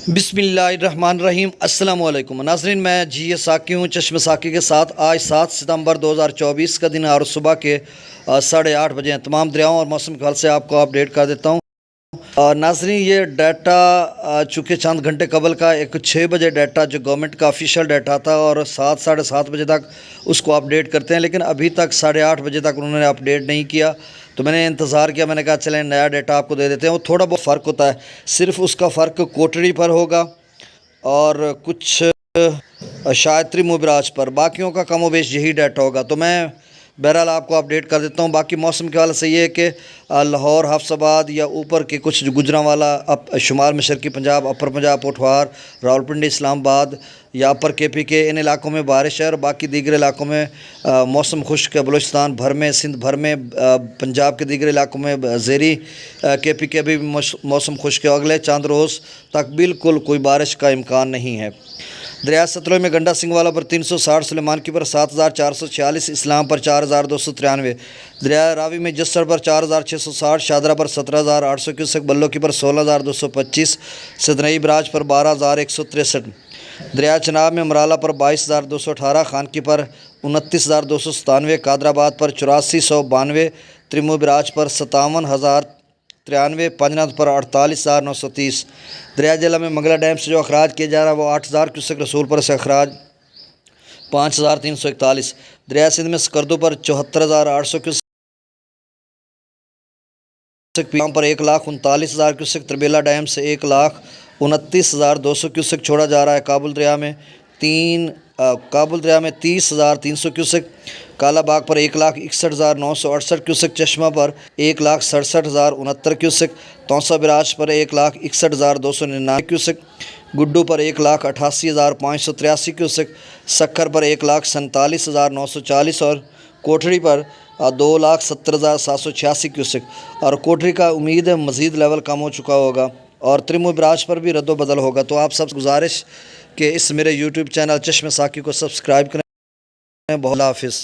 बिस्मिल्लाहिर्रहमानिर्रहीम अस्सलाम वालेकुम नाज़रीन, मैं जी साकी हूँ चश्मे साकी के साथ। आज 7 सितंबर 2024 का दिन है और सुबह के 8:30 बजे हैं। तमाम दरियाओं और मौसम के हाल से आपको अपडेट कर देता हूँ। नाज़रीन, ये डाटा चूँकि चंद घंटे कबल का एक 6 बजे डाटा जो गवर्नमेंट का ऑफिशियल डाटा था और 7 साढ़े 7 बजे तक उसको अपडेट करते हैं, लेकिन अभी तक 8:30 बजे तक उन्होंने अपडेट नहीं किया। तो मैंने इंतज़ार किया, मैंने कहा चलें नया डाटा आपको दे देते हैं। वो थोड़ा बहुत फ़र्क होता है, सिर्फ उसका फ़र्क कोटड़ी पर होगा और कुछ शायद त्रिमुबिराज पर, बाकियों का कम व बेश यही डाटा होगा। तो मैं बहरहाल आपको अपडेट कर देता हूँ। बाकी मौसम के वाले से ये है कि लाहौर, हफ्साबाद या ऊपर के कुछ गुजरांवाला, शुमाल मशरकी पंजाब, अपर पंजाब, पोठवार, रावलपिंडी, इस्लामाबाद या अपर KP के इन इलाकों में बारिश है और बाकी दीगर इलाकों में मौसम खुश्क है। बलूचिस्तान भर में, सिंध भर में, पंजाब के दीगर इलाकों में, ज़ेरी KP के भी मौसम खुश्क है। अगले चंद रोज़ तक बिल्कुल कोई बारिश का इम्कान नहीं है। दरिया सतलुज में गंडा सिंगवाला पर 360, सुलेमान की पर 7446, इस्लाम पर 4293, दरिया रावी में जस्सर पर 4660, शादरा पर 17800 क्यूसेक, बल्लो की पर 16225, सदनई बराज पर 12163, दरिया चनाब में मराला पर 22218, खानकी पर 29297, कादराबाद पर 8492, त्रिमू बराज पर 57,093, पंजनाथ पर 48,930। दरिया जिला में मंगला डैम से जो अखराज किया जा रहा है वो 8000 क्यूसेक, रसूलपुर से अखराज 5341, दरिया सिंध में स्कर्दू पर 74,800 क्यूसेक, पीलाम पर 1,39,000 क्यूसेक, तरबेला डैम से 1,29,200 क्यूसेक छोड़ा जा रहा है। काबुल दरिया में 30,300 क्यूसेक, कालाबाग पर 1,61,968 क्यूसेक, चश्मा पर 1,67,069 क्यूसेक, तौसा बिराज पर 1,61,299 क्यूसेक, गुड्डू पर 1,88,583 क्यूसेक, सक्खर पर 1,47,940 और कोठड़ी पर 2,70,786 क्यूसेक। और कोठड़ी का उम्मीद है मज़ीद लेवल कम हो चुका होगा और त्रिमू बराज पर भी रद्दो बदल होगा। तो आप सब गुजारिश कि इस मेरे YouTube चैनल चश्मे साकी को सब्सक्राइब करें। बहुत हाफिज़।